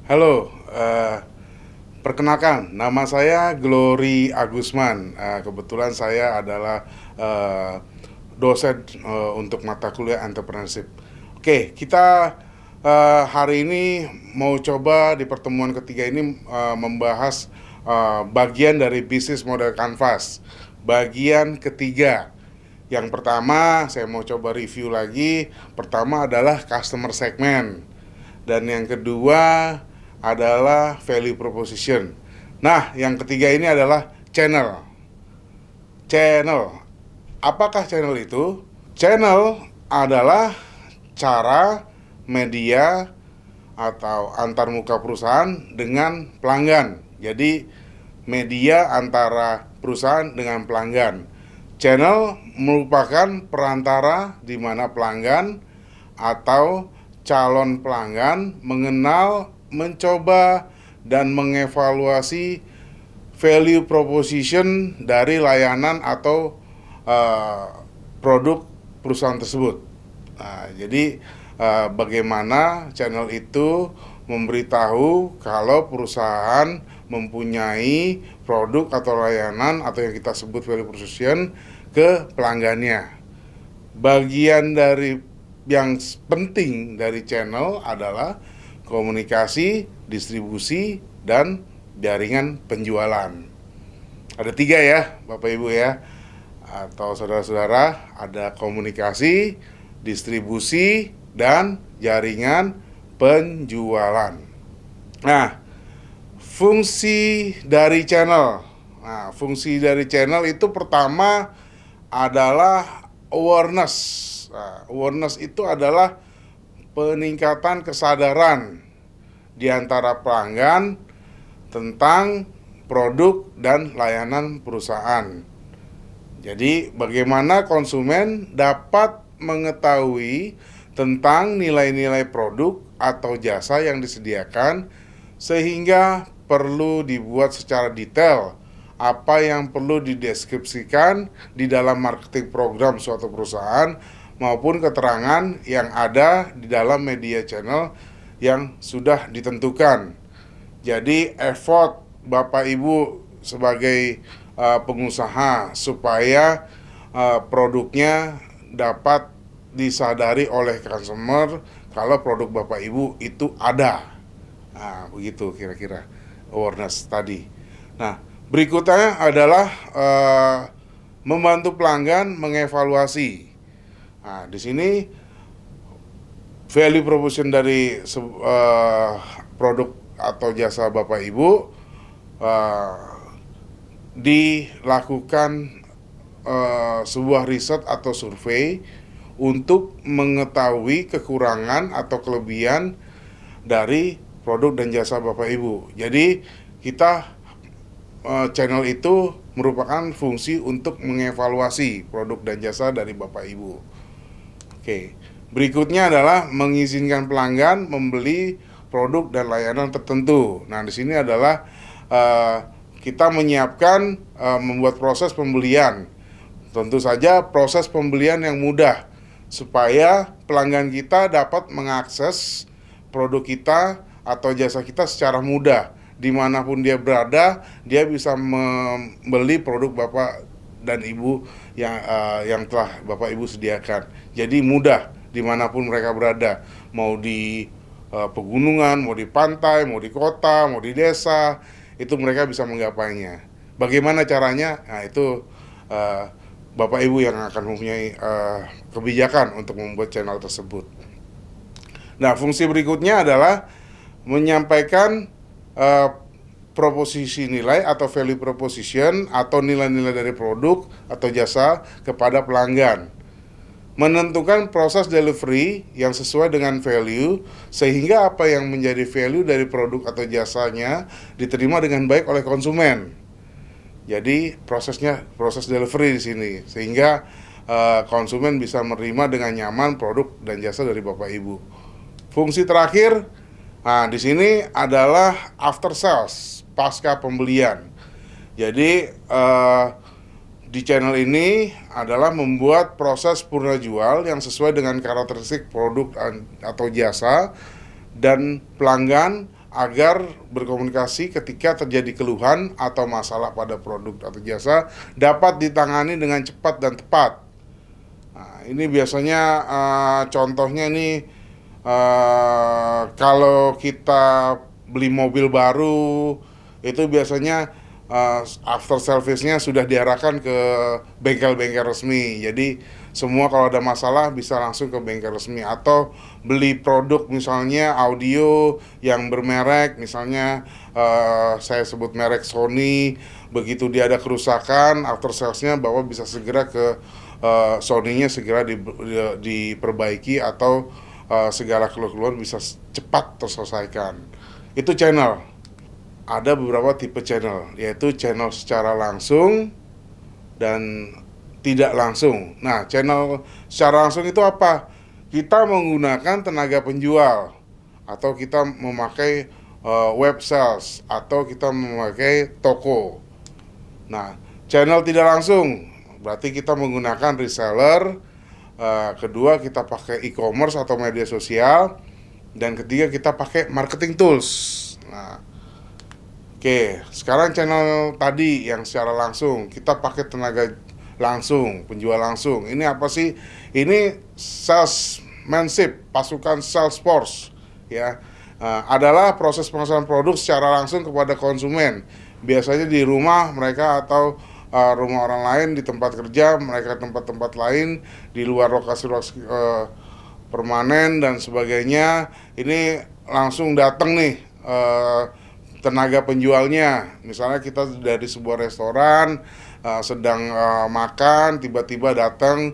Halo, perkenalkan, nama saya Glory Agusman. Kebetulan saya adalah eh, dosen untuk mata kuliah entrepreneurship. Oke, kita hari ini mau coba di pertemuan ketiga ini membahas bagian dari bisnis model Canvas. Bagian ketiga. Yang pertama, saya mau coba review lagi. Pertama adalah customer segment. Dan yang kedua adalah value proposition. Nah, yang ketiga ini adalah channel. Channel. Apakah channel itu? Channel adalah cara media atau antarmuka perusahaan dengan pelanggan. Jadi media antara perusahaan dengan pelanggan. Channel merupakan perantara di mana pelanggan atau calon pelanggan mengenal, mencoba, dan mengevaluasi value proposition dari layanan atau produk perusahaan tersebut. Nah, jadi bagaimana channel itu memberitahu kalau perusahaan mempunyai produk atau layanan atau yang kita sebut value proposition ke pelanggannya. Bagian dari yang penting dari channel adalah komunikasi, distribusi, dan jaringan penjualan. Ada 3 ya, Bapak Ibu ya, atau saudara-saudara, ada komunikasi, distribusi, dan jaringan penjualan. Nah, fungsi dari channel. Nah, fungsi dari channel itu pertama adalah awareness. Nah, awareness itu adalah peningkatan kesadaran di antara pelanggan tentang produk dan layanan perusahaan. Jadi, bagaimana konsumen dapat mengetahui tentang nilai-nilai produk atau jasa yang disediakan, sehingga perlu dibuat secara detail apa yang perlu dideskripsikan di dalam marketing program suatu perusahaan maupun keterangan yang ada di dalam media channel yang sudah ditentukan. Jadi effort Bapak Ibu sebagai pengusaha supaya produknya dapat disadari oleh customer kalau produk Bapak Ibu itu ada. Nah, begitu kira-kira awareness tadi. Nah, berikutnya adalah membantu pelanggan mengevaluasi. Nah, di sini value proposition dari produk atau jasa Bapak Ibu dilakukan sebuah riset atau survei untuk mengetahui kekurangan atau kelebihan dari produk dan jasa Bapak Ibu. Jadi kita channel itu merupakan fungsi untuk mengevaluasi produk dan jasa dari Bapak Ibu. Oke, berikutnya adalah mengizinkan pelanggan membeli produk dan layanan tertentu. Nah, di sini adalah kita menyiapkan membuat proses pembelian. Tentu saja proses pembelian yang mudah supaya pelanggan kita dapat mengakses produk kita atau jasa kita secara mudah. Dimanapun dia berada, dia bisa membeli produk Bapak dan Ibu yang telah Bapak Ibu sediakan. Jadi mudah dimanapun mereka berada, mau di pegunungan, mau di pantai, mau di kota, mau di desa, itu mereka bisa menggapainya. Bagaimana caranya? Nah, itu Bapak Ibu yang akan mempunyai kebijakan untuk membuat channel tersebut. Nah, fungsi berikutnya adalah menyampaikan proposisi nilai atau value proposition atau nilai-nilai dari produk atau jasa kepada pelanggan. Menentukan proses delivery yang sesuai dengan value sehingga apa yang menjadi value dari produk atau jasanya diterima dengan baik oleh konsumen. Jadi proses delivery di sini sehingga konsumen bisa menerima dengan nyaman produk dan jasa dari Bapak Ibu. Fungsi terakhir, nah di sini adalah after sales, pasca pembelian. Jadi di channel ini adalah membuat proses purna jual yang sesuai dengan karakteristik produk atau jasa, dan pelanggan agar berkomunikasi ketika terjadi keluhan atau masalah pada produk atau jasa dapat ditangani dengan cepat dan tepat. Nah, ini biasanya contohnya nih, kalau kita beli mobil baru itu biasanya after service-nya sudah diarahkan ke bengkel-bengkel resmi. Jadi semua kalau ada masalah bisa langsung ke bengkel resmi, atau beli produk misalnya audio yang bermerek, misalnya saya sebut merek Sony, begitu dia ada kerusakan after sales-nya Bapak bisa segera ke Sony-nya segera diperbaiki, atau segala keluhan bisa cepat terselesaikan. Itu channel. Ada beberapa tipe channel, yaitu channel secara langsung dan tidak langsung. Nah, channel secara langsung itu apa? Kita menggunakan tenaga penjual, atau kita memakai web sales, atau kita memakai toko. Nah, channel tidak langsung berarti kita menggunakan reseller, kedua kita pakai e-commerce atau media sosial, dan ketiga kita pakai marketing tools. Nah, oke, sekarang channel tadi yang secara langsung, kita pakai tenaga langsung, penjual langsung. Ini apa sih? Ini salesmanship, pasukan sales force, ya. Adalah proses pemasaran produk secara langsung kepada konsumen. Biasanya di rumah mereka, atau rumah orang lain, di tempat kerja mereka, tempat-tempat lain di luar lokasi permanen dan sebagainya. Ini langsung datang nih tenaga penjualnya. Misalnya kita dari sebuah restoran sedang makan, tiba-tiba datang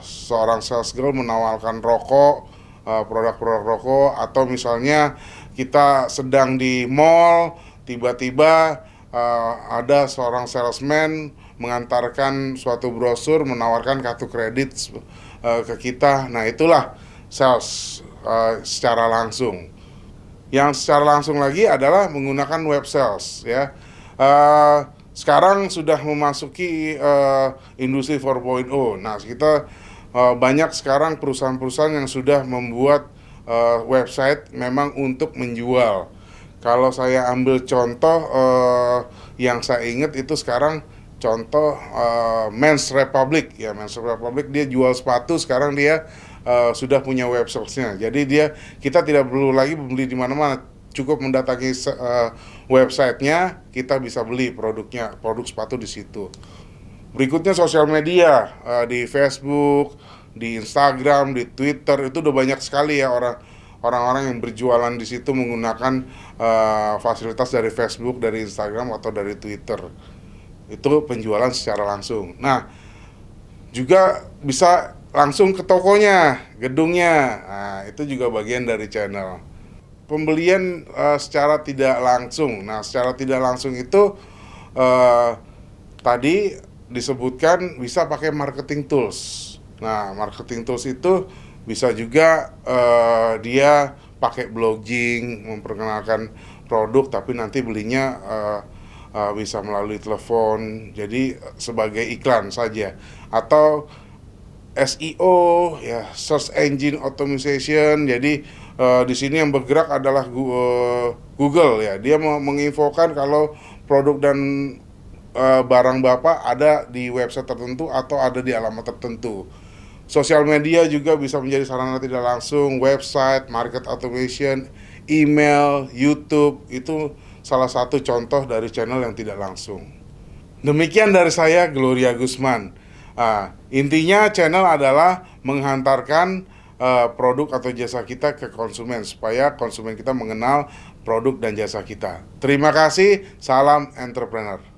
seorang sales girl menawarkan rokok, produk-produk rokok, atau misalnya kita sedang di mall, tiba-tiba ada seorang salesman mengantarkan suatu brosur, menawarkan kartu kredit ke kita. Nah, itulah sales secara langsung. Yang secara langsung lagi adalah menggunakan web sales, ya. Sekarang sudah memasuki industri 4.0. Nah, kita banyak sekarang perusahaan-perusahaan yang sudah membuat website memang untuk menjual. Kalau saya ambil contoh yang saya ingat itu sekarang, contoh Men's Republic, ya. Men's Republic dia jual sepatu, sekarang dia sudah punya website-nya. Jadi kita tidak perlu lagi beli di mana-mana, cukup mendatangi website-nya, kita bisa beli produknya, produk sepatu di situ. Berikutnya sosial media, di Facebook, di Instagram, di Twitter, itu udah banyak sekali ya orang-orang yang berjualan di situ menggunakan fasilitas dari Facebook, dari Instagram, atau dari Twitter. Itu penjualan secara langsung. Nah, juga bisa langsung ke tokonya, gedungnya. Nah, itu juga bagian dari channel. Pembelian secara tidak langsung. Nah, secara tidak langsung itu tadi disebutkan bisa pakai marketing tools. Nah, marketing tools itu bisa juga dia pakai blogging, memperkenalkan produk, tapi nanti belinya bisa melalui telepon, jadi sebagai iklan saja. Atau SEO, ya, search engine optimization. Jadi di sini yang bergerak adalah Google, ya. Dia menginfokan kalau produk dan barang Bapak ada di website tertentu atau ada di alamat tertentu. Sosial media juga bisa menjadi sarana tidak langsung, website, market automation, email, YouTube, itu salah satu contoh dari channel yang tidak langsung. Demikian dari saya, Gloria Gusman. Intinya channel adalah menghantarkan produk atau jasa kita ke konsumen, supaya konsumen kita mengenal produk dan jasa kita. Terima kasih, salam entrepreneur.